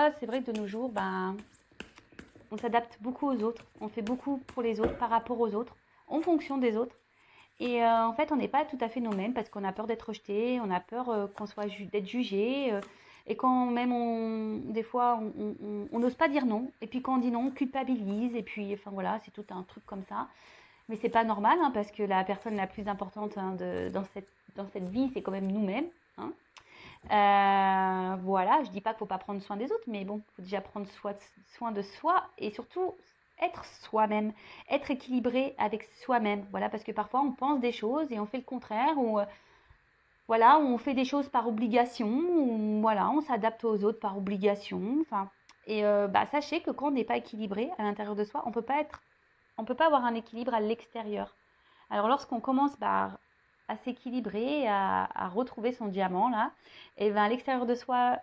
fois, c'est vrai que de nos jours, on s'adapte beaucoup aux autres. On fait beaucoup pour les autres, par rapport aux autres, en fonction des autres. Et en fait, on n'est pas tout à fait nous-mêmes parce qu'on a peur d'être rejeté, on a peur qu'on soit d'être jugé. Et quand même, des fois, on n'ose pas dire non. Et puis quand on dit non, on culpabilise. Et puis, enfin voilà, c'est tout un truc comme ça. Mais c'est pas normal hein, parce que la personne la plus importante hein, dans cette vie, c'est quand même nous-mêmes. Hein. Voilà, je dis pas qu'il faut pas prendre soin des autres, mais bon, il faut déjà prendre soin de soi et surtout être soi-même, être équilibré avec soi-même. Voilà, parce que parfois on pense des choses et on fait le contraire, ou voilà, on fait des choses par obligation, ou voilà, on s'adapte aux autres par obligation. Enfin, et sachez que quand on n'est pas équilibré à l'intérieur de soi, on peut pas avoir un équilibre à l'extérieur. Alors lorsqu'on commence à s'équilibrer, à retrouver son diamant là, et ben à l'extérieur de soi,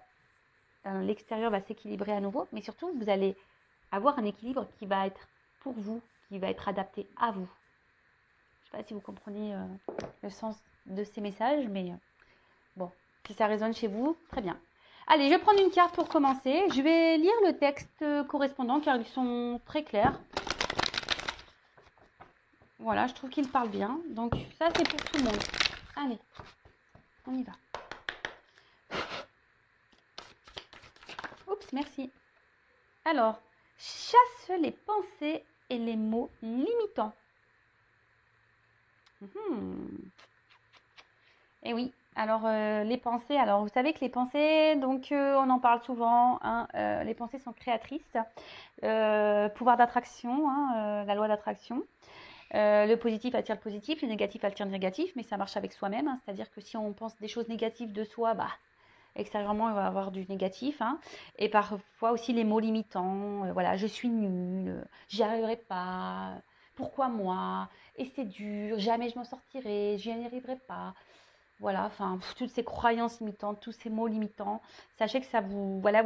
l'extérieur va s'équilibrer à nouveau, mais surtout vous allez avoir un équilibre qui va être pour vous, qui va être adapté à vous. Je ne sais pas si vous comprenez le sens de ces messages, mais bon, si ça résonne chez vous, très bien. Allez, je vais prendre une carte pour commencer. Je vais lire le texte correspondant car ils sont très clairs. Voilà, je trouve qu'il parle bien. Donc ça, c'est pour tout le monde. Allez, on y va. Oups, merci. Alors, chasse les pensées et les mots limitants. Et oui, alors les pensées, alors vous savez que les pensées, donc on en parle souvent, hein, les pensées sont créatrices, pouvoir d'attraction, hein, la loi d'attraction. Le positif attire le positif, le négatif attire le négatif, mais ça marche avec soi-même, hein, c'est-à-dire que si on pense des choses négatives de soi, extérieurement, il va y avoir du négatif. Hein, et parfois aussi les mots limitants, voilà, je suis nulle, j'y arriverai pas, pourquoi moi, et c'est dur, jamais je m'en sortirai, j'y arriverai pas. Voilà, enfin, toutes ces croyances limitantes, tous ces mots limitants, sachez que ça vous, voilà,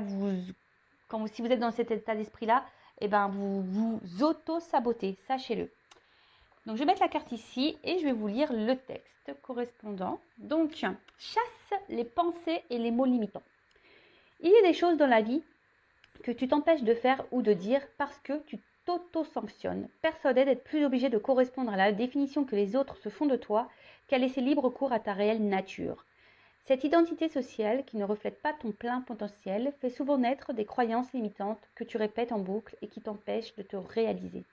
si vous êtes dans cet état d'esprit-là, eh ben, vous auto-sabotez, sachez-le. Donc, je vais mettre la carte ici et je vais vous lire le texte correspondant. Donc, chasse les pensées et les mots limitants. Il y a des choses dans la vie que tu t'empêches de faire ou de dire parce que tu t'auto-sanctionnes, persuadé d'être plus obligé de correspondre à la définition que les autres se font de toi qu'à laisser libre cours à ta réelle nature. Cette identité sociale, qui ne reflète pas ton plein potentiel, fait souvent naître des croyances limitantes que tu répètes en boucle et qui t'empêchent de te réaliser.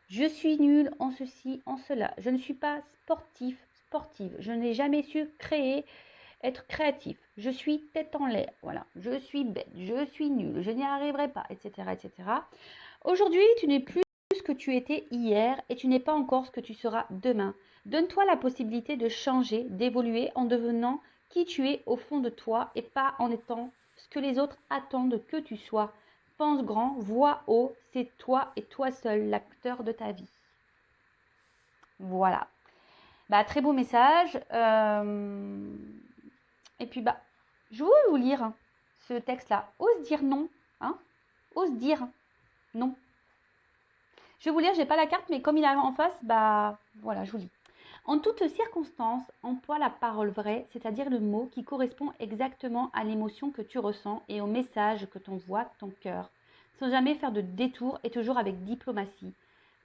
Je suis nulle en ceci, en cela. Je ne suis pas sportif, sportive. Je n'ai jamais su être créatif. Je suis tête en l'air. Voilà. Je suis bête. Je suis nulle. Je n'y arriverai pas, etc., etc. Aujourd'hui, tu n'es plus ce que tu étais hier et tu n'es pas encore ce que tu seras demain. Donne-toi la possibilité de changer, d'évoluer en devenant qui tu es au fond de toi et pas en étant ce que les autres attendent que tu sois. Pense grand, vois haut, c'est toi et toi seul l'acteur de ta vie. Voilà. Très beau message. Et puis, je vais vous lire ce texte-là. Ose dire non. Hein, ose dire non. Je vais vous lire, j'ai pas la carte, mais comme il est en face, voilà, je vous lis. En toutes circonstances, emploie la parole vraie, c'est-à-dire le mot qui correspond exactement à l'émotion que tu ressens et au message que t'envoie ton cœur, sans jamais faire de détour et toujours avec diplomatie.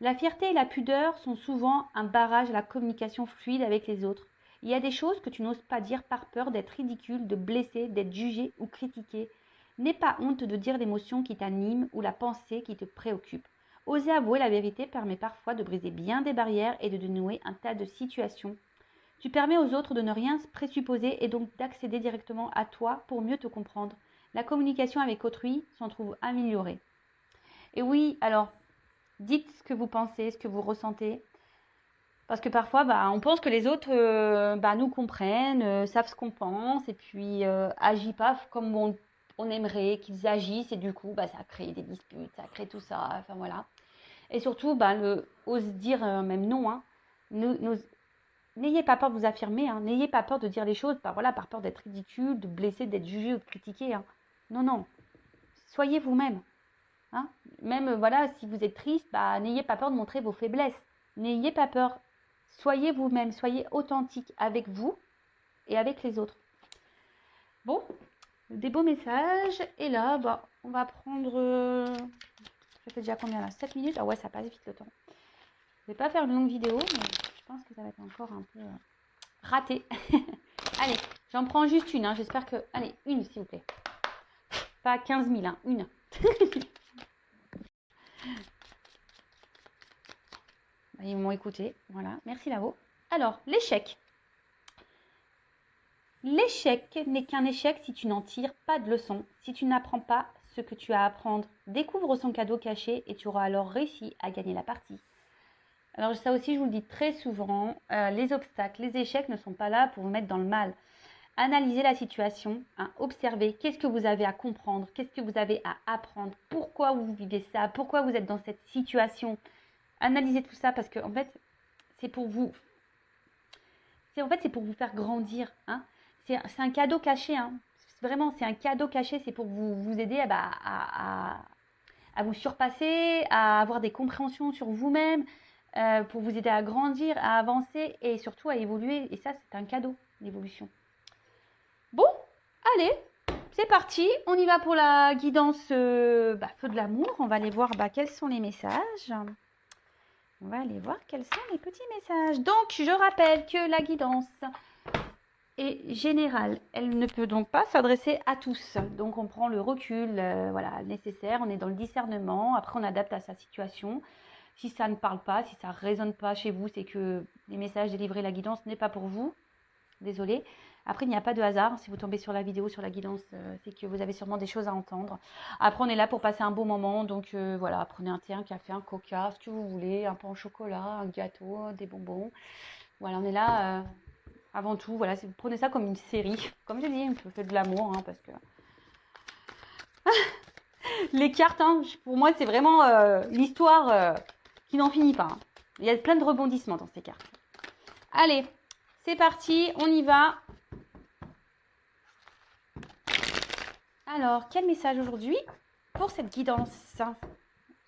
La fierté et la pudeur sont souvent un barrage à la communication fluide avec les autres. Il y a des choses que tu n'oses pas dire par peur d'être ridicule, de blesser, d'être jugé ou critiqué. N'aie pas honte de dire l'émotion qui t'anime ou la pensée qui te préoccupe. Oser avouer la vérité permet parfois de briser bien des barrières et de dénouer un tas de situations. Tu permets aux autres de ne rien présupposer et donc d'accéder directement à toi pour mieux te comprendre. La communication avec autrui s'en trouve améliorée. Et oui, alors, dites ce que vous pensez, ce que vous ressentez. Parce que parfois, on pense que les autres nous comprennent, savent ce qu'on pense et puis agissent pas comme on aimerait qu'ils agissent. Et du coup, ça crée des disputes, ça crée tout ça. Enfin voilà. Et surtout, ose dire même non. Hein. N'ayez pas peur de vous affirmer. Hein. N'ayez pas peur de dire les choses par peur d'être ridicule, de blesser, d'être jugé ou de critiquer. Hein. Non, non. Soyez vous-même. Hein. Même, si vous êtes triste, n'ayez pas peur de montrer vos faiblesses. N'ayez pas peur. Soyez vous-même. Soyez authentique avec vous et avec les autres. Bon, des beaux messages. Et là, On va prendre... ça fait déjà combien là? 7 minutes? Ah ouais, ça passe vite le temps. Je vais pas faire une longue vidéo, mais je pense que ça va être encore un peu raté. Allez, j'en prends juste une. Hein. J'espère que... Allez, une s'il vous plaît. Pas 15 000, hein, une. Ils m'ont écouté. Voilà, merci Lavo. Alors, l'échec. L'échec n'est qu'un échec si tu n'en tires pas de leçon, si tu n'apprends pas ce que tu as à apprendre. Découvre son cadeau caché et tu auras alors réussi à gagner la partie. Alors ça aussi, je vous le dis très souvent, les obstacles, les échecs ne sont pas là pour vous mettre dans le mal. Analysez la situation, hein, observez qu'est-ce que vous avez à comprendre, qu'est-ce que vous avez à apprendre, pourquoi vous vivez ça, pourquoi vous êtes dans cette situation. Analysez tout ça parce que en fait, c'est pour vous. C'est pour vous faire grandir. Hein. C'est un cadeau caché. Hein. Vraiment, c'est un cadeau caché. C'est pour vous aider à vous surpasser, à avoir des compréhensions sur vous-même, pour vous aider à grandir, à avancer et surtout à évoluer. Et ça, c'est un cadeau, l'évolution. Bon, allez, c'est parti. On y va pour la guidance feu de l'amour. On va aller voir quels sont les messages. On va aller voir quels sont les petits messages. Donc, je rappelle que la guidance est générale. Elle ne peut donc pas s'adresser à tous. Donc, on prend le recul nécessaire. On est dans le discernement. Après, on adapte à sa situation. Si ça ne parle pas, si ça ne résonne pas chez vous, c'est que les messages délivrés, la guidance n'est pas pour vous. Désolée. Après, il n'y a pas de hasard. Si vous tombez sur la vidéo, sur la guidance, c'est que vous avez sûrement des choses à entendre. Après, on est là pour passer un beau moment. Donc, voilà, prenez un thé, un café, un coca, ce que vous voulez, un pain au chocolat, un gâteau, des bonbons. Voilà, on est là avant tout. Voilà, prenez ça comme une série. Comme je dis, on peut faire de l'amour, hein, parce que... Les cartes, hein, pour moi, c'est vraiment l'histoire qui n'en finit pas. Hein. Il y a plein de rebondissements dans ces cartes. Allez, c'est parti, on y va. Alors, quel message aujourd'hui pour cette guidance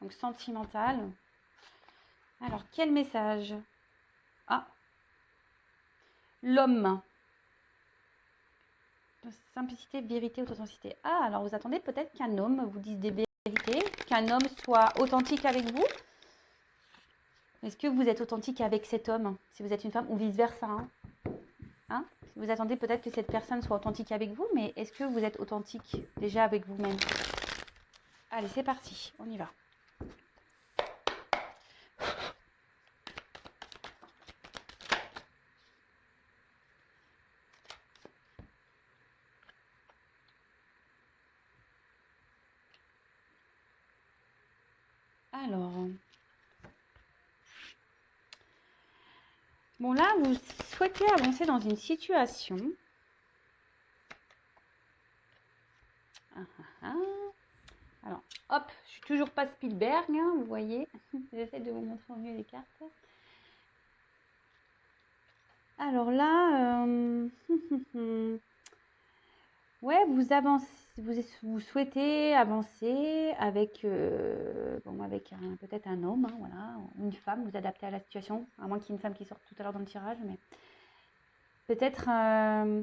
donc sentimentale? Alors, quel message? Ah, l'homme. Simplicité, vérité, authenticité. Ah, alors vous attendez peut-être qu'un homme vous dise des vérités, qu'un homme soit authentique avec vous. Est-ce que vous êtes authentique avec cet homme, si vous êtes une femme, ou vice-versa hein? Vous attendez peut-être que cette personne soit authentique avec vous, mais est-ce que vous êtes authentique déjà avec vous-même? Allez, c'est parti, on y va. Alors, bon là, vous souhaitez avancer dans une situation. Alors, hop, je suis toujours pas Spielberg, hein, vous voyez. J'essaie de vous montrer au mieux les cartes. Alors là, ouais, vous avancez, vous souhaitez avancer avec, peut-être un homme, hein, voilà, ou une femme, vous adaptez à la situation, à moins qu'il y ait une femme qui sorte tout à l'heure dans le tirage, mais peut-être un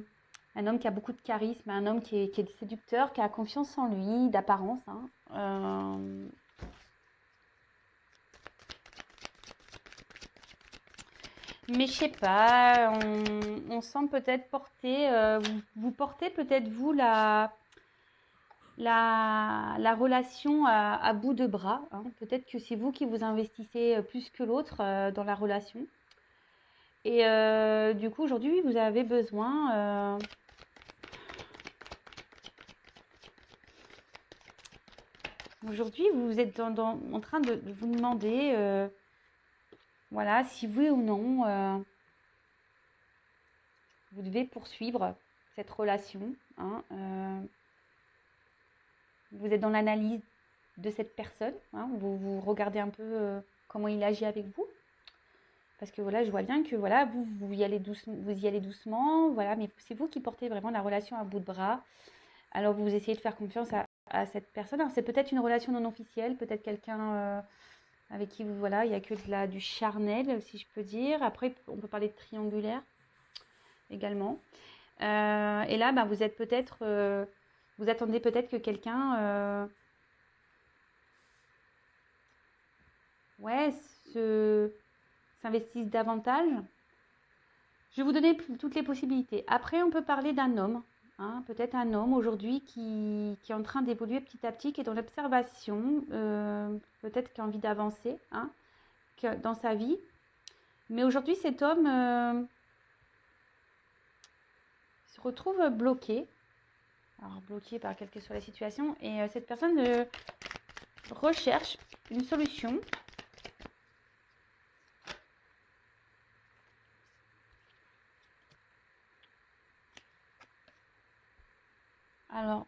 homme qui a beaucoup de charisme, un homme qui est séducteur, qui a confiance en lui, d'apparence. Hein, mais je sais pas, on sent peut-être porter, vous portez peut-être vous la relation à bout de bras. Hein. Peut-être que c'est vous qui vous investissez plus que l'autre dans la relation. Et du coup, aujourd'hui, vous avez besoin... Aujourd'hui, vous êtes en train de vous demander, voilà, si oui ou non, vous devez poursuivre cette relation. Hein, vous êtes dans l'analyse de cette personne. Hein, vous regardez un peu comment il agit avec vous. Parce que voilà, je vois bien que voilà, vous y allez doucement, voilà, mais c'est vous qui portez vraiment la relation à bout de bras. Alors vous essayez de faire confiance à cette personne. Alors, c'est peut-être une relation non officielle, peut-être quelqu'un avec qui voilà, il n'y a que du charnel, si je peux dire. Après, on peut parler de triangulaire également. Et là, vous êtes peut-être, vous attendez peut-être que quelqu'un ouais, s'investissent davantage. Je vais vous donner toutes les possibilités. Après, on peut parler d'un homme, hein, peut-être un homme aujourd'hui qui est en train d'évoluer petit à petit, qui est dans l'observation, peut-être qui a envie d'avancer, hein, dans sa vie. Mais aujourd'hui, cet homme se retrouve bloqué. Alors, bloqué par quelle que soit la situation. Et cette personne recherche une solution. Alors,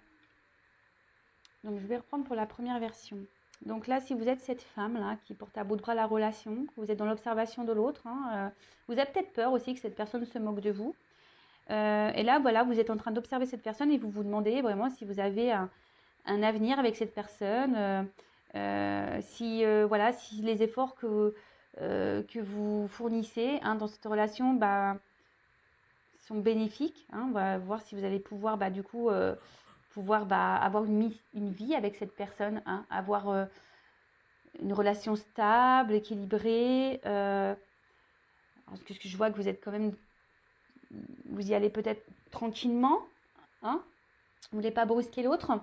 donc je vais reprendre pour la première version. Donc là, si vous êtes cette femme-là qui porte à bout de bras la relation, que vous êtes dans l'observation de l'autre, hein, vous avez peut-être peur aussi que cette personne se moque de vous. Et là, voilà, vous êtes en train d'observer cette personne et vous vous demandez vraiment si vous avez un avenir avec cette personne, voilà, si les efforts que vous fournissez, hein, dans cette relation sont bénéfiques, hein. On va voir si vous allez pouvoir du coup avoir une vie avec cette personne, hein, avoir une relation stable, équilibrée. Parce que je vois que vous êtes quand même, vous y allez peut-être tranquillement, hein, vous ne voulez pas brusquer l'autre.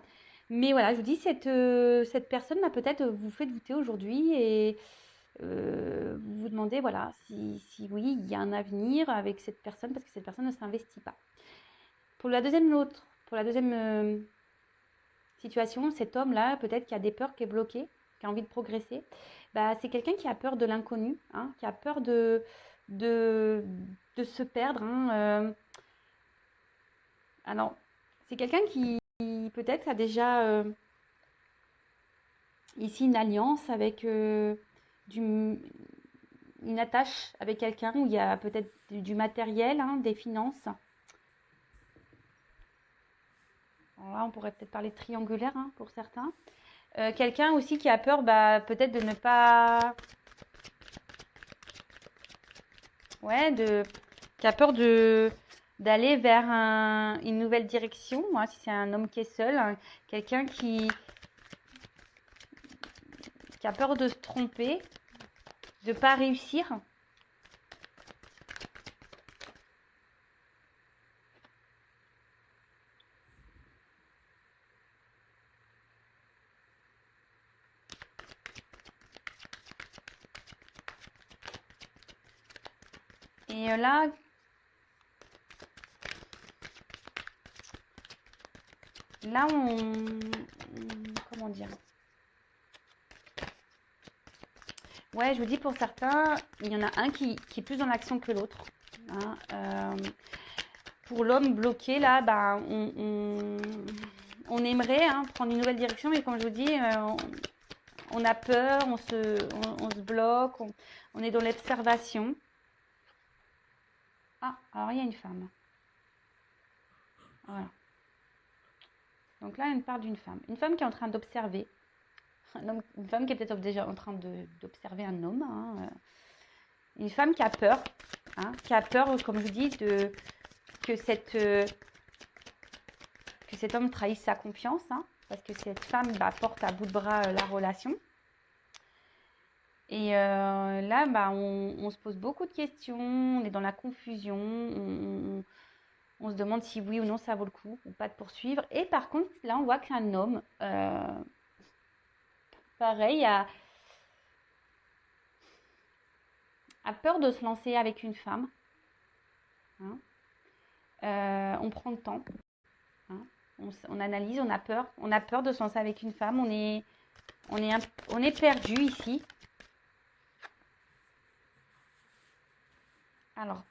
Mais voilà, je vous dis, cette personne peut-être vous fait douter aujourd'hui et vous vous demandez voilà, si oui, il y a un avenir avec cette personne parce que cette personne ne s'investit pas. Pour la deuxième situation, cet homme-là, peut-être qui a des peurs, qui est bloqué, qui a envie de progresser, c'est quelqu'un qui a peur de l'inconnu, hein, qui a peur de se perdre. Hein, alors, c'est quelqu'un qui peut-être a déjà ici une alliance avec une attache avec quelqu'un où il y a peut-être du matériel, hein, des finances. Alors là, on pourrait peut-être parler de triangulaire, hein, pour certains. Quelqu'un aussi qui a peur peut-être de ne pas... Ouais, qui a peur d'aller vers une nouvelle direction, hein, si c'est un homme qui est seul, hein, quelqu'un qui a peur de se tromper, de ne pas réussir. Et là, comment dire? Ouais, je vous dis, pour certains, il y en a un qui est plus dans l'action que l'autre, hein. Pour l'homme bloqué, là, on aimerait, hein, prendre une nouvelle direction, mais comme je vous dis, on a peur, on se bloque, on est dans l'observation. Ah, alors il y a une femme. Voilà. Donc là, on parle d'une femme. Une femme qui est en train d'observer. Une femme qui est peut-être déjà en train d'observer un homme. Hein. Une femme qui a peur. Hein, qui a peur, comme je vous dis, que cet homme trahisse sa confiance. Hein, parce que cette femme porte à bout de bras la relation. Et là, on se pose beaucoup de questions. On est dans la confusion. On se demande si oui ou non ça vaut le coup ou pas de poursuivre. Et par contre, là, on voit qu'un homme, pareil, a peur de se lancer avec une femme. Hein. On prend le temps. Hein. On analyse, on a peur. On a peur de se lancer avec une femme. On est perdu ici. Alors,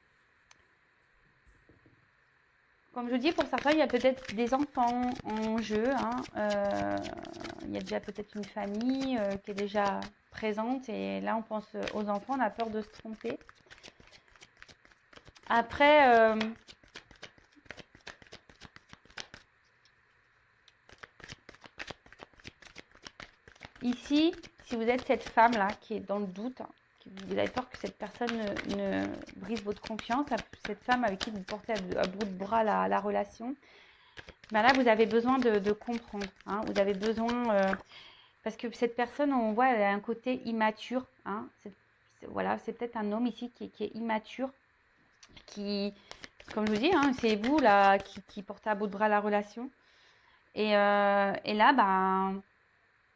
comme je dis, pour certains, il y a peut-être des enfants en jeu. Hein. Il y a déjà peut-être une famille qui est déjà présente. Et là, on pense aux enfants, on a peur de se tromper. Après, ici, si vous êtes cette femme-là qui est dans le doute, hein, vous avez peur que cette personne ne brise votre confiance, cette femme avec qui vous portez à bout de bras la relation, là, vous avez besoin de comprendre. Hein, vous avez besoin... parce que cette personne, on voit, elle a un côté immature, hein. Voilà, c'est peut-être un homme ici qui est immature, qui, comme je vous dis, hein, c'est vous là qui portez à bout de bras la relation. Et là, ben,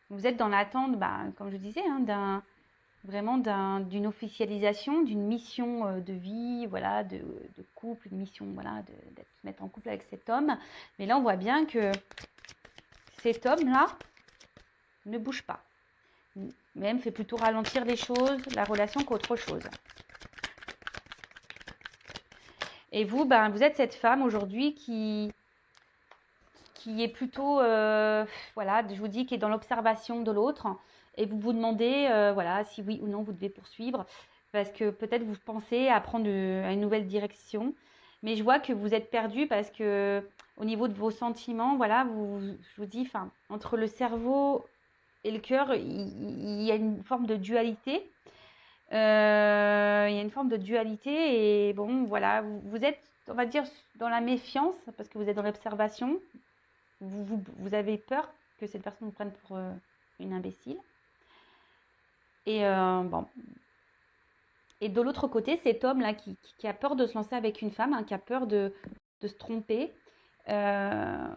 vous êtes dans l'attente, ben, comme je disais, hein, vraiment d'une officialisation, d'une mission de vie, voilà, de couple, une mission, voilà, d'être se mettre en couple avec cet homme. Mais là, on voit bien que cet homme-là ne bouge pas. Même fait plutôt ralentir les choses, la relation qu'autre chose. Et vous, ben, vous êtes cette femme aujourd'hui qui est plutôt, voilà, je vous dis, qui est dans l'observation de l'autre. Et vous vous demandez, voilà, si oui ou non vous devez poursuivre. Parce que peut-être vous pensez à prendre une nouvelle direction. Mais je vois que vous êtes perdu parce que au niveau de vos sentiments, voilà, je vous dis, enfin, entre le cerveau et le cœur, il y a une forme de dualité. Il y a une forme de dualité et bon, voilà, vous êtes, on va dire, dans la méfiance parce que vous êtes dans l'observation. Vous avez peur que cette personne vous prenne pour une imbécile. Et bon. Et de l'autre côté, cet homme-là qui a peur de se lancer avec une femme, hein, qui a peur de se tromper, euh,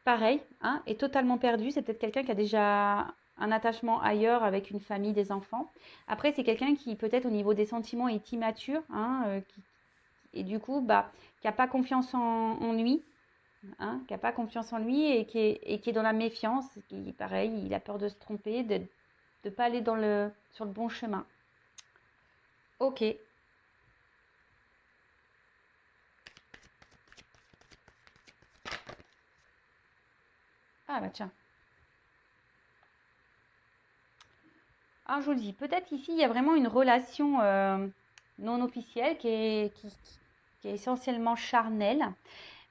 pareil, hein, est totalement perdu. C'est peut-être quelqu'un qui a déjà un attachement ailleurs avec une famille, des enfants. Après, c'est quelqu'un qui peut-être au niveau des sentiments est immature, hein, et du coup, bah, qui n'a pas confiance en lui, hein, qui n'a pas confiance en lui et qui est dans la méfiance, qui, pareil, il a peur de se tromper, de ne pas aller sur le bon chemin. Ok. Ah bah tiens. Alors je vous dis, peut-être ici, il y a vraiment une relation non officielle qui est essentiellement charnelle.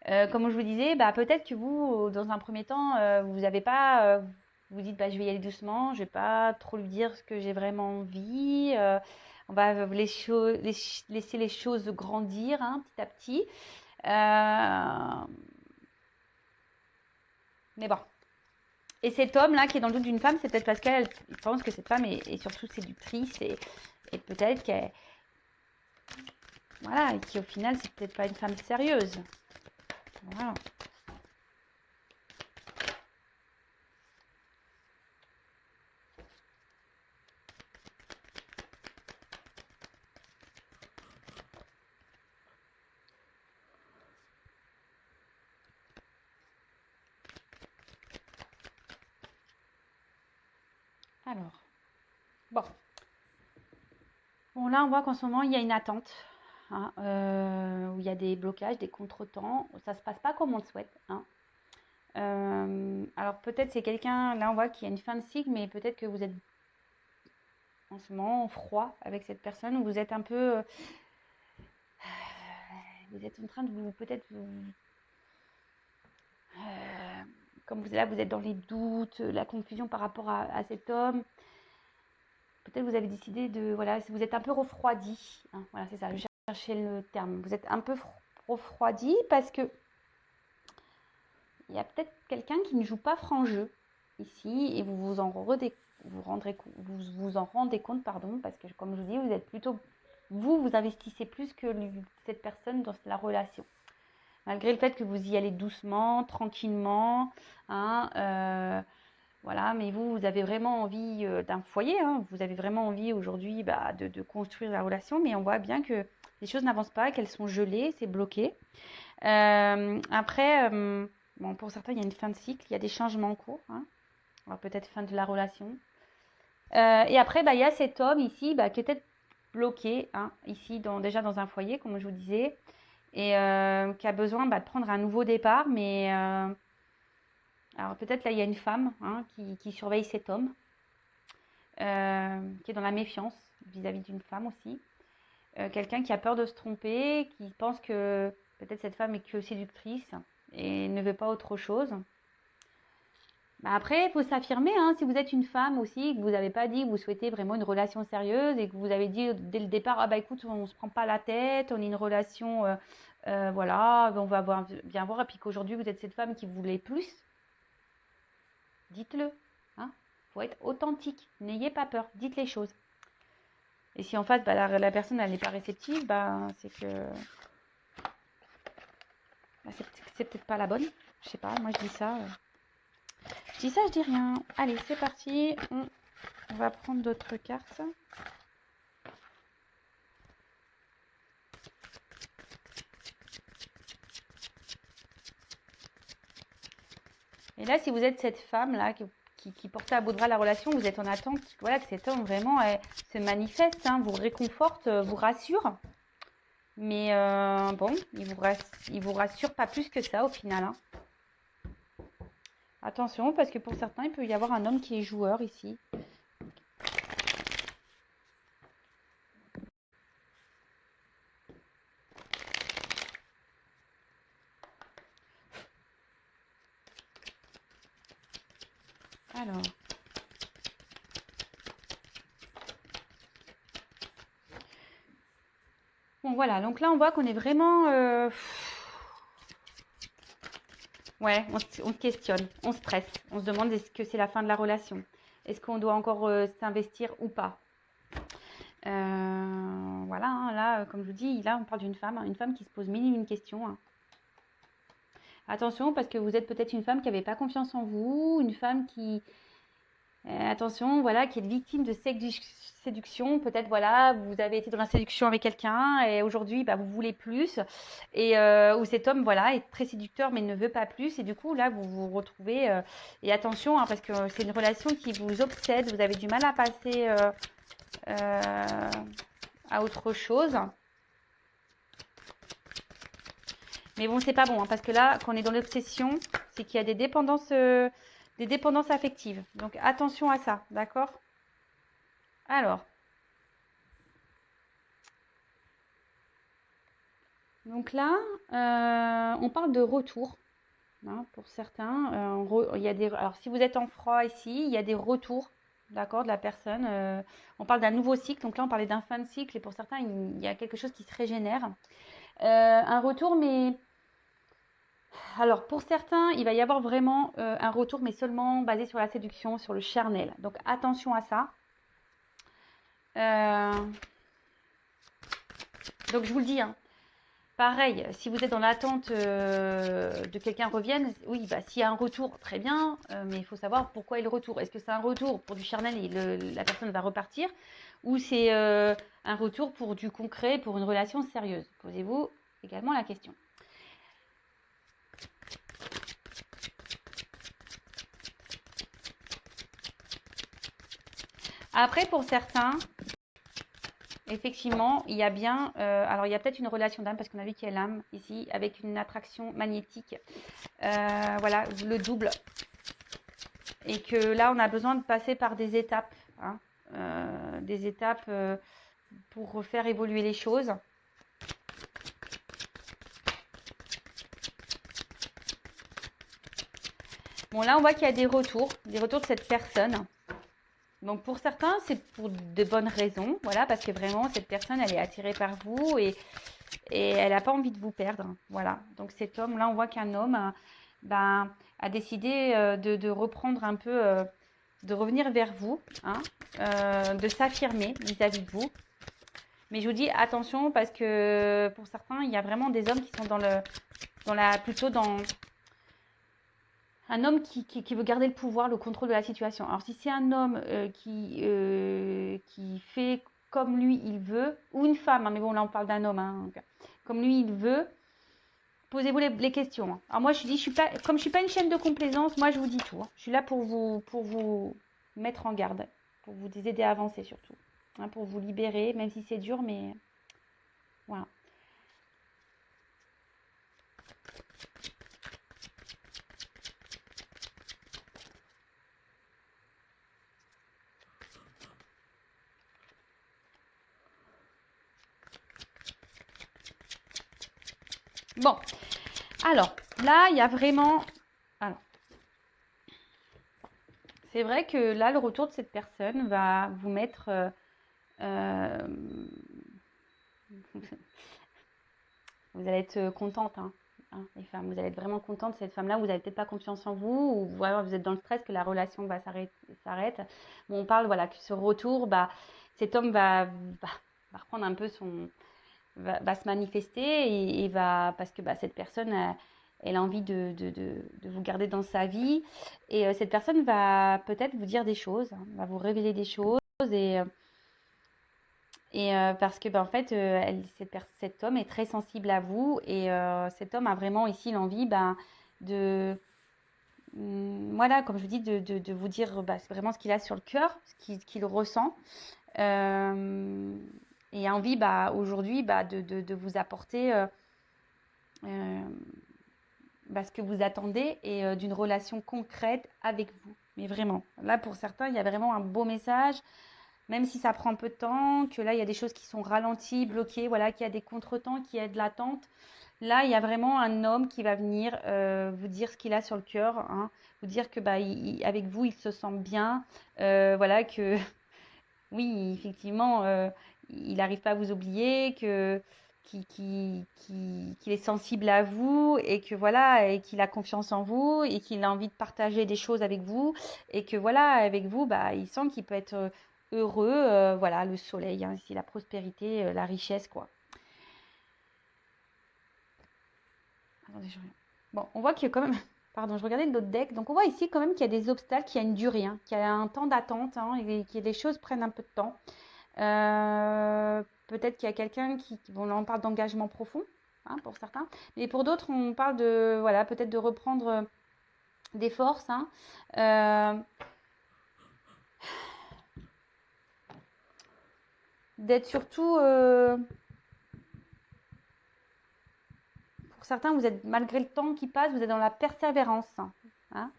Comme je vous disais, bah, peut-être que vous, dans un premier temps, vous n'avez pas, vous dites, bah, je vais y aller doucement, je vais pas trop lui dire ce que j'ai vraiment envie. On va laisser les choses grandir, hein, petit à petit. Mais bon. Et cet homme-là qui est dans le doute d'une femme, c'est peut-être parce qu'elle pense que cette femme est surtout séductrice et peut-être qu'elle, voilà, et qui au final, c'est peut-être pas une femme sérieuse. Voilà. Alors, bon. Bon, là, on voit qu'en ce moment, il y a une attente, hein, où il y a des blocages, des contretemps. Ça se passe pas comme on le souhaite, hein. Alors, peut-être c'est quelqu'un, là, on voit qu'il y a une fin de cycle, mais peut-être que vous êtes en ce moment en froid avec cette personne, ou vous êtes un peu. Vous êtes en train de peut-être comme vous êtes dans les doutes, la confusion par rapport à cet homme. Peut-être vous avez décidé de, voilà, vous êtes un peu refroidi, hein, voilà, c'est ça, je cherchais le terme. Vous êtes un peu refroidi parce que il y a peut-être quelqu'un qui ne joue pas franc jeu ici et vous en rendez compte, pardon, parce que comme je vous dis, vous êtes plutôt, vous investissez plus que cette personne dans la relation. Malgré le fait que vous y allez doucement, tranquillement, hein, voilà, mais vous avez vraiment envie d'un foyer, hein, vous avez vraiment envie aujourd'hui de construire la relation, mais on voit bien que les choses n'avancent pas, qu'elles sont gelées, c'est bloqué. Après, bon, pour certains, il y a une fin de cycle, il y a des changements en cours, hein, alors peut-être fin de la relation. Et après, il y a cet homme ici qui est peut-être bloqué, hein, ici, déjà dans un foyer, comme je vous disais, et qui a besoin de prendre un nouveau départ, mais alors peut-être là, il y a une femme, hein, qui surveille cet homme, qui est dans la méfiance vis-à-vis d'une femme aussi. Quelqu'un qui a peur de se tromper, qui pense que peut-être cette femme est que séductrice et ne veut pas autre chose. Après, il faut s'affirmer, hein, si vous êtes une femme aussi, que vous n'avez pas dit que vous souhaitez vraiment une relation sérieuse et que vous avez dit dès le départ, ah bah écoute, on ne se prend pas la tête, on est une relation, voilà, on va bien voir, et puis qu'aujourd'hui vous êtes cette femme qui voulait plus, dites-le. Hein. Faut être authentique. N'ayez pas peur. Dites les choses. Et si en face, bah, la personne elle n'est pas réceptive, bah, c'est que bah, c'est peut-être pas la bonne. Je sais pas, moi je dis ça. Je dis ça, je dis rien. Allez, c'est parti. On va prendre d'autres cartes. Et là, si vous êtes cette femme-là qui portait à bout de bras la relation, vous êtes en attente voilà, que cet homme vraiment se manifeste, hein, vous réconforte, vous rassure. Mais bon, il vous rassure pas plus que ça au final. Hein. Attention, parce que pour certains, il peut y avoir un homme qui est joueur ici. Alors. Bon, voilà. Donc là, on voit qu'on est vraiment... Ouais, on se questionne, on se stresse. On se demande est-ce que c'est la fin de la relation? Est-ce qu'on doit encore s'investir ou pas? Voilà, hein, là, comme je vous dis, là, on parle d'une femme, hein, une femme qui se pose mille et une questions. Hein. Attention, parce que vous êtes peut-être une femme qui n'avait pas confiance en vous, une femme qui... attention, voilà, qui est victime de séduction. Peut-être, voilà, vous avez été dans la séduction avec quelqu'un et aujourd'hui, bah, vous voulez plus. Et où cet homme, voilà, est très séducteur mais ne veut pas plus. Et du coup, là, vous vous retrouvez... et attention, hein, parce que c'est une relation qui vous obsède. Vous avez du mal à passer à autre chose. Mais bon, c'est pas bon, hein, parce que là, quand on est dans l'obsession, c'est qu'il y a des dépendances affectives. Donc, attention à ça, d'accord? Alors. Donc là, on parle de retour. Hein, pour certains, il y a des, alors si vous êtes en froid ici, il y a des retours, d'accord, de la personne. On parle d'un nouveau cycle, donc là on parlait d'un fin de cycle, et pour certains, il y a quelque chose qui se régénère. Un retour, mais alors pour certains, il va y avoir vraiment un retour, mais seulement basé sur la séduction, sur le charnel. Donc attention à ça. Donc je vous le dis, hein, pareil, si vous êtes dans l'attente de quelqu'un revienne, oui, bah, s'il y a un retour, très bien, mais il faut savoir pourquoi il retourne. Est-ce que c'est un retour pour du charnel et la personne va repartir, ou c'est un retour pour du concret, pour une relation sérieuse? Posez-vous également la question. Après, pour certains, effectivement, il y a bien, alors il y a peut-être une relation d'âme, parce qu'on a vu qu'il y a l'âme ici, avec une attraction magnétique, voilà, le double, et que là, on a besoin de passer par des étapes, hein, pour faire évoluer les choses. Bon, là, on voit qu'il y a des retours de cette personne. Donc, pour certains, c'est pour de bonnes raisons, voilà, parce que vraiment, cette personne, elle est attirée par vous et elle n'a pas envie de vous perdre, voilà. Donc, cet homme, là, on voit qu'un homme, ben, a décidé de reprendre un peu, de revenir vers vous, hein, de s'affirmer vis-à-vis de vous. Mais je vous dis attention parce que pour certains, il y a vraiment des hommes qui sont plutôt dans un homme qui veut garder le pouvoir, le contrôle de la situation. Alors si c'est un homme qui fait comme lui il veut, ou une femme, hein, mais bon là on parle d'un homme, hein, donc, comme lui il veut, posez-vous les questions. Hein. Alors moi je dis, comme je suis pas une chaîne de complaisance, moi je vous dis tout. Hein. Je suis là pour vous mettre en garde, pour vous aider à avancer surtout, hein, pour vous libérer, même si c'est dur, mais voilà. Bon, alors là, il y a vraiment... Alors, c'est vrai que là, le retour de cette personne va vous mettre... vous allez être contente, hein. hein, les femmes. Vous allez être vraiment contente de cette femme-là. Vous n'avez peut-être pas confiance en vous, ou voilà, vous êtes dans le stress que la relation s'arrête. Bon, on parle voilà, que ce retour, bah, cet homme va reprendre un peu va se manifester et va, parce que bah, cette personne, elle a envie de vous garder dans sa vie. Et cette personne va peut-être vous dire des choses, hein, va vous révéler des choses. Parce que, bah, en fait, cet homme est très sensible à vous et cet homme a vraiment ici l'envie de, voilà, comme je vous dis, de vous dire bah, c'est vraiment ce qu'il a sur le cœur, qu'il ressent. Euh, et a envie bah, aujourd'hui bah, de vous apporter euh, ce que vous attendez et d'une relation concrète avec vous. Mais vraiment, là pour certains, il y a vraiment un beau message, même si ça prend un peu de temps, que là il y a des choses qui sont ralenties, bloquées, voilà, qu'il y a des contretemps, qu'il y a de l'attente. Là, il y a vraiment un homme qui va venir vous dire ce qu'il a sur le cœur, hein, vous dire que bah, avec vous, il se sent bien, voilà, que oui, effectivement, il n'arrive pas à vous oublier, qu'il est sensible à vous et que voilà, et qu'il a confiance en vous et qu'il a envie de partager des choses avec vous et que voilà, avec vous, bah, il sent qu'il peut être heureux, voilà, le soleil, hein, ici, la prospérité, la richesse, quoi. Attendez, bon, on voit qu'il y a quand même. Pardon, je regardais l'autre deck. Donc, on voit ici quand même qu'il y a des obstacles, qu'il y a une durée, hein, qu'il y a un temps d'attente, hein, et que les choses prennent un peu de temps. Peut-être qu'il y a quelqu'un bon, là, on parle d'engagement profond, hein, pour certains. Mais pour d'autres, on parle de, voilà, peut-être de reprendre des forces, hein. D'être surtout. Pour certains, vous êtes, malgré le temps qui passe, vous êtes dans la persévérance, hein.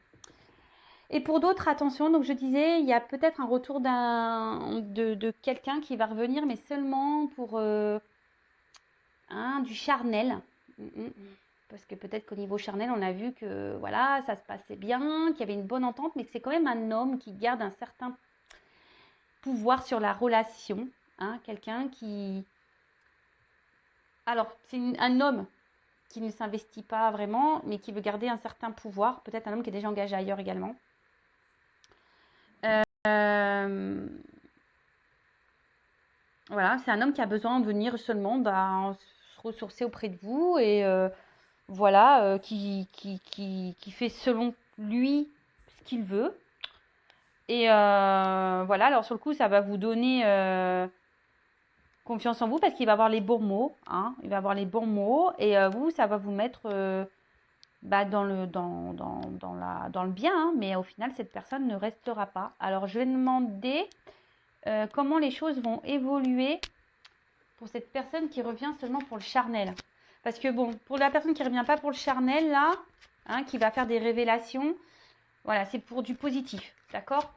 Et pour d'autres, attention, donc je disais, il y a peut-être un retour de quelqu'un qui va revenir, mais seulement pour du charnel. Parce que peut-être qu'au niveau charnel, on a vu que voilà, ça se passait bien, qu'il y avait une bonne entente, mais que c'est quand même un homme qui garde un certain pouvoir sur la relation. Hein, quelqu'un qui... Alors, c'est un homme qui ne s'investit pas vraiment, mais qui veut garder un certain pouvoir. Peut-être un homme qui est déjà engagé ailleurs également. Voilà, c'est un homme qui a besoin de venir seulement se ressourcer auprès de vous et voilà, qui fait selon lui ce qu'il veut. Et voilà, alors sur le coup, ça va vous donner confiance en vous parce qu'il va avoir les bons mots, hein, il va avoir les bons mots et vous, ça va vous mettre dans le bien, hein, mais au final, cette personne ne restera pas. Alors, je vais demander comment les choses vont évoluer pour cette personne qui revient seulement pour le charnel. Parce que bon, pour la personne qui ne revient pas pour le charnel, là, hein, qui va faire des révélations, voilà, c'est pour du positif, d'accord?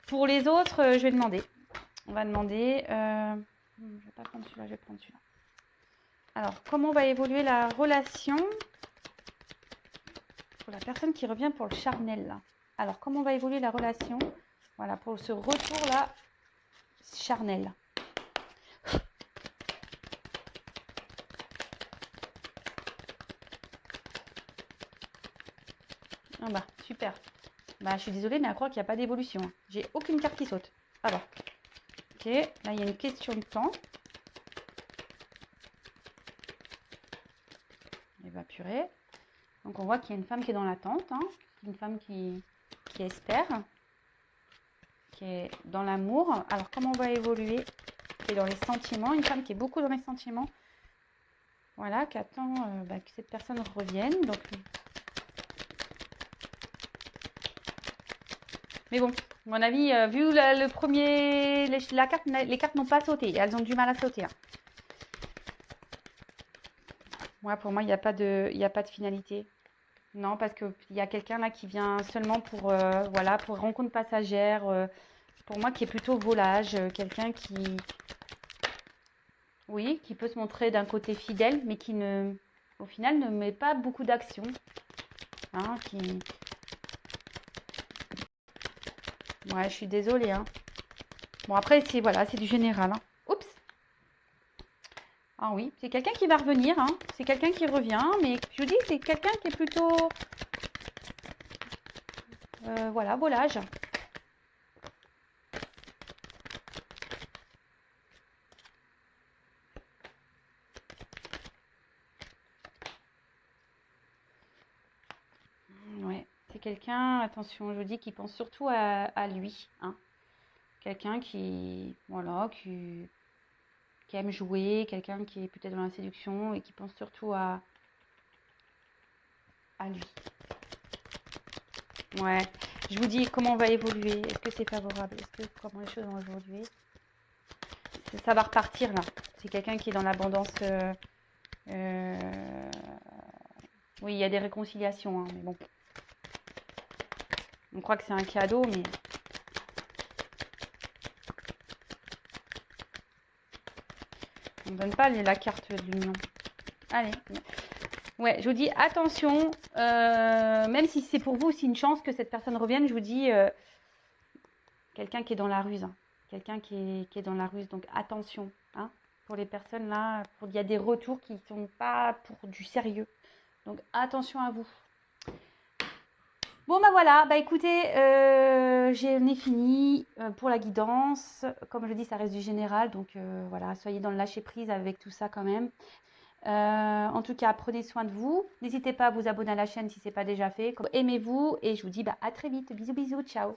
Pour les autres, je vais demander. On va demander... je ne vais pas prendre celui-là, je vais prendre celui-là. Alors, comment va évoluer la relation pour la personne qui revient pour le charnel, là? Alors, comment va évoluer la relation? Voilà, pour ce retour-là, charnel. Ah bah, super. Bah, je suis désolée, mais à croire qu'il n'y a pas d'évolution. Hein. J'ai aucune carte qui saute. Alors, ok, là, il y a une question de temps. Et bah, purée. Donc, on voit qu'il y a une femme qui est dans l'attente. Hein. Une femme qui espère. Qui est dans l'amour. Alors, comment on va évoluer? Qui est dans les sentiments. Une femme qui est beaucoup dans les sentiments. Voilà, qui attend que cette personne revienne. Donc, mais bon, à mon avis, vu le premier, les cartes n'ont pas sauté. Elles ont du mal à sauter. Hein. Ouais, pour moi, il n'y a pas de finalité. Non, parce qu'il y a quelqu'un là qui vient seulement pour, voilà, pour rencontre passagère. Pour moi, qui est plutôt volage. Quelqu'un qui, oui, qui peut se montrer d'un côté fidèle, mais qui au final, ne met pas beaucoup d'action. Hein, Ouais, je suis désolée. Hein. Bon, après, voilà, c'est du général. Hein. Oups. Ah oui, c'est quelqu'un qui va revenir, hein. C'est quelqu'un qui revient, mais je vous dis, c'est quelqu'un qui est plutôt, voilà, volage. Ouais, c'est quelqu'un, attention, je vous dis, qui pense surtout à lui, hein. Quelqu'un qui, voilà, qui aime jouer, quelqu'un qui est peut-être dans la séduction et qui pense surtout à lui. Ouais, je vous dis comment on va évoluer. Est-ce que c'est favorable? Est-ce que comment les choses vont évoluer? Ça va repartir là. C'est quelqu'un qui est dans l'abondance. Euh, Oui, il y a des réconciliations, hein, mais bon. On croit que c'est un cadeau, mais on ne donne pas la carte de l'union. Allez. Ouais, je vous dis attention, même si c'est pour vous aussi une chance que cette personne revienne, je vous dis quelqu'un qui est dans la ruse, hein. Quelqu'un qui est dans la ruse, donc attention, hein, pour les personnes là, il y a des retours qui ne sont pas pour du sérieux, donc attention à vous. Bon bah voilà, bah écoutez, j'en ai fini pour la guidance. Comme je dis, ça reste du général, donc voilà, soyez dans le lâcher prise avec tout ça quand même. En tout cas, prenez soin de vous. N'hésitez pas à vous abonner à la chaîne si ce n'est pas déjà fait. Aimez-vous et je vous dis bah, à très vite. Bisous bisous, ciao.